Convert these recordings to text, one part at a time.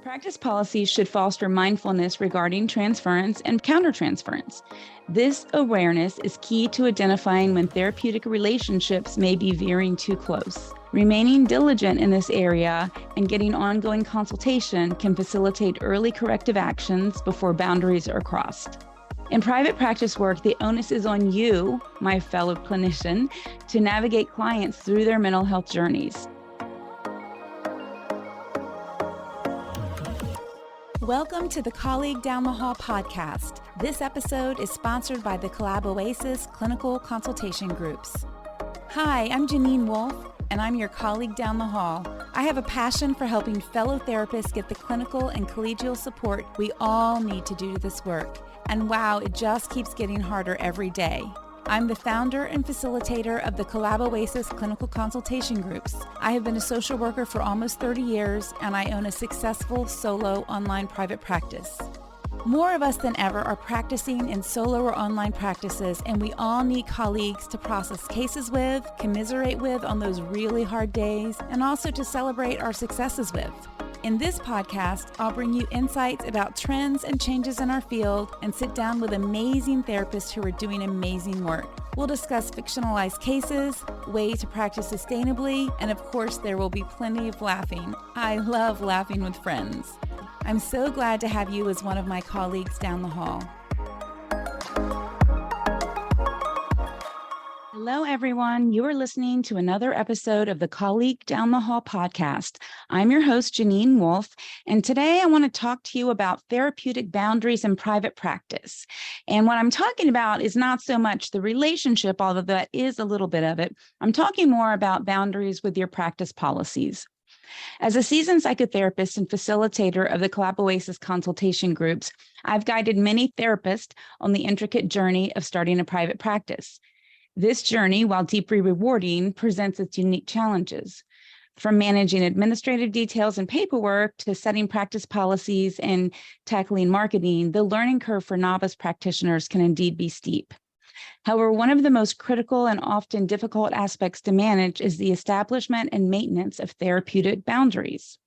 Practice policies should foster mindfulness regarding transference and countertransference. This awareness is key to identifying when therapeutic relationships may be veering too close. Remaining diligent in this area and getting ongoing consultation can facilitate early corrective actions before boundaries are crossed. In private practice work, the onus is on you, my fellow clinician, to navigate clients through their mental health journeys. Welcome to the Colleague Down the Hall podcast. This episode is sponsored by the Collab Oasis Clinical Consultation Groups. Hi, I'm Janine Wolf, and I'm your colleague down the hall. I have a passion for helping fellow therapists get the clinical and collegial support we all need to do this work. And wow, it just keeps getting harder every day. I'm the founder and facilitator of the Collab Oasis Clinical Consultation Groups. I have been a social worker for almost 30 years, and I own a successful solo online private practice. More of us than ever are practicing in solo or online practices, and we all need colleagues to process cases with, commiserate with on those really hard days, and also to celebrate our successes with. In this podcast, I'll bring you insights about trends and changes in our field and sit down with amazing therapists who are doing amazing work. We'll discuss fictionalized cases, ways to practice sustainably, and of course, there will be plenty of laughing. I love laughing with friends. I'm so glad to have you as one of my colleagues down the hall. Hello, everyone. You are listening to another episode of the Colleague Down the Hall podcast. I'm your host, Janine Wolf, and today I want to talk to you about therapeutic boundaries in private practice. And what I'm talking about is not so much the relationship, although that is a little bit of it. I'm talking more about boundaries with your practice policies. As a seasoned psychotherapist and facilitator of the Collab Oasis consultation groups, I've guided many therapists on the intricate journey of starting a private practice. This journey, while deeply rewarding, presents its unique challenges. From managing administrative details and paperwork to setting practice policies and tackling marketing, the learning curve for novice practitioners can indeed be steep. However, one of the most critical and often difficult aspects to manage is the establishment and maintenance of therapeutic boundaries.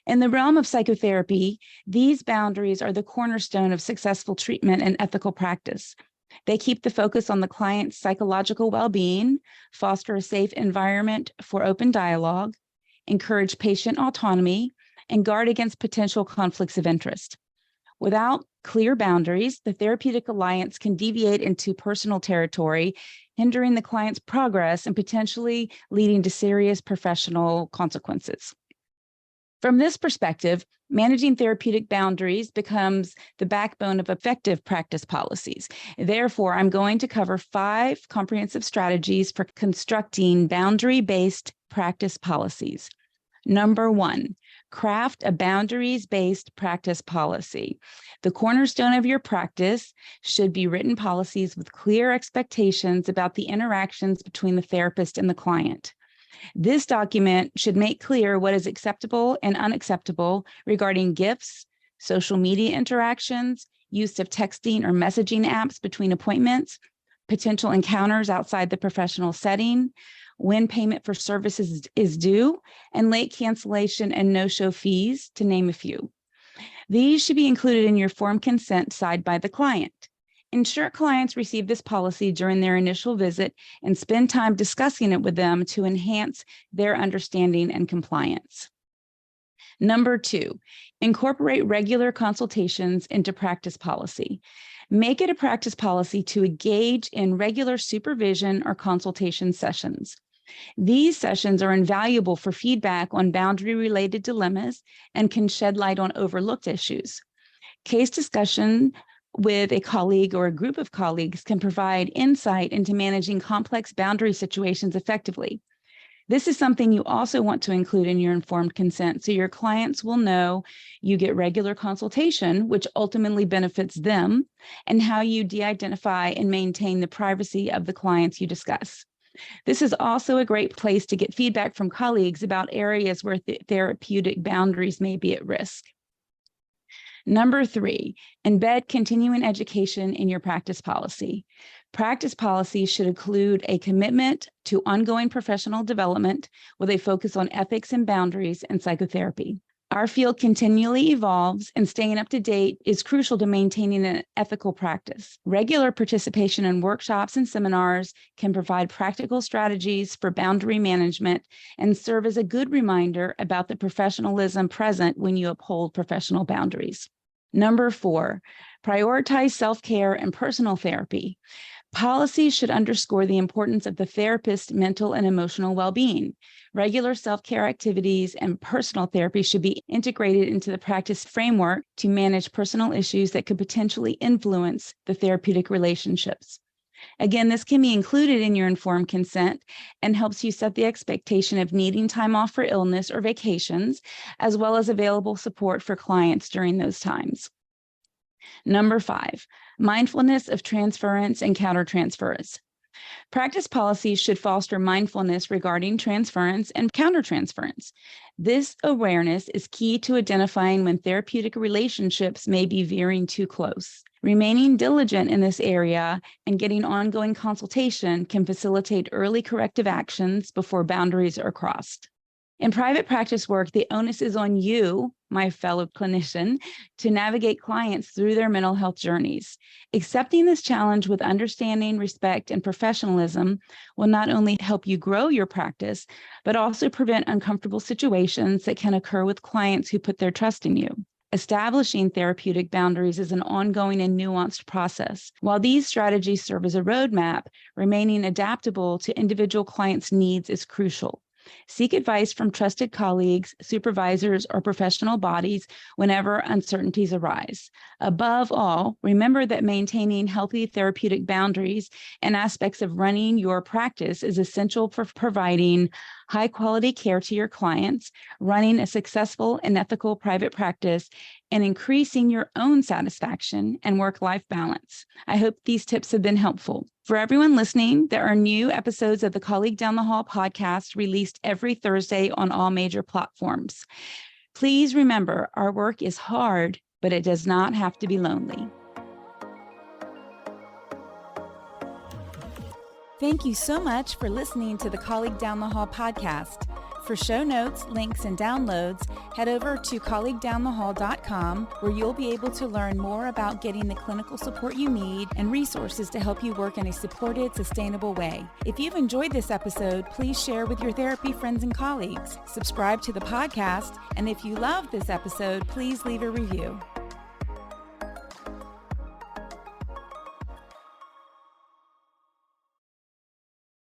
In the realm of psychotherapy, these boundaries are the cornerstone of successful treatment and ethical practice. They keep the focus on the client's psychological well-being, foster a safe environment for open dialogue, encourage patient autonomy, and guard against potential conflicts of interest. Without clear boundaries, the therapeutic alliance can deviate into personal territory, hindering the client's progress and potentially leading to serious professional consequences. From this perspective, managing therapeutic boundaries becomes the backbone of effective practice policies. Therefore, I'm going to cover 5 comprehensive strategies for constructing boundary-based practice policies. Number 1, craft a boundaries-based practice policy. The cornerstone of your practice should be written policies with clear expectations about the interactions between the therapist and the client. This document should make clear what is acceptable and unacceptable regarding gifts, social media interactions, use of texting or messaging apps between appointments, potential encounters outside the professional setting, when payment for services is due, and late cancellation and no-show fees, to name a few. These should be included in your form consent signed by the client. Ensure clients receive this policy during their initial visit and spend time discussing it with them to enhance their understanding and compliance. Number 2, incorporate regular consultations into practice policy. Make it a practice policy to engage in regular supervision or consultation sessions. These sessions are invaluable for feedback on boundary-related dilemmas and can shed light on overlooked issues. Case discussion with a colleague or a group of colleagues can provide insight into managing complex boundary situations effectively. This is something you also want to include in your informed consent so your clients will know you get regular consultation, which ultimately benefits them, and how you de-identify and maintain the privacy of the clients you discuss. This is also a great place to get feedback from colleagues about areas where therapeutic boundaries may be at risk. Number 3, embed continuing education in your practice policy. Practice policy should include a commitment to ongoing professional development with a focus on ethics and boundaries and psychotherapy. Our field continually evolves, and staying up to date is crucial to maintaining an ethical practice. Regular participation in workshops and seminars can provide practical strategies for boundary management and serve as a good reminder about the professionalism present when you uphold professional boundaries. Number 4, prioritize self-care and personal therapy. Policies should underscore the importance of the therapist's mental and emotional well-being. Regular self-care activities and personal therapy should be integrated into the practice framework to manage personal issues that could potentially influence the therapeutic relationships. Again, this can be included in your informed consent and helps you set the expectation of needing time off for illness or vacations, as well as available support for clients during those times. Number 5, mindfulness of transference and countertransference. Practice policies should foster mindfulness regarding transference and countertransference. This awareness is key to identifying when therapeutic relationships may be veering too close. Remaining diligent in this area and getting ongoing consultation can facilitate early corrective actions before boundaries are crossed. In private practice work, the onus is on you, my fellow clinician, to navigate clients through their mental health journeys. Accepting this challenge with understanding, respect, and professionalism will not only help you grow your practice, but also prevent uncomfortable situations that can occur with clients who put their trust in you. Establishing therapeutic boundaries is an ongoing and nuanced process. While these strategies serve as a roadmap, remaining adaptable to individual clients' needs is crucial. Seek advice from trusted colleagues, supervisors, or professional bodies whenever uncertainties arise. Above all, remember that maintaining healthy therapeutic boundaries and aspects of running your practice is essential for providing high-quality care to your clients, running a successful and ethical private practice, and increasing your own satisfaction and work-life balance. I hope these tips have been helpful. For everyone listening, there are new episodes of the Colleague Down the Hall podcast released every Thursday on all major platforms. Please remember, our work is hard, but it does not have to be lonely. Thank you so much for listening to the Colleague Down the Hall podcast. For show notes, links, and downloads, head over to colleaguedownthehall.com, where you'll be able to learn more about getting the clinical support you need and resources to help you work in a supported, sustainable way. If you've enjoyed this episode, please share with your therapy friends and colleagues. Subscribe to the podcast, and if you love this episode, please leave a review.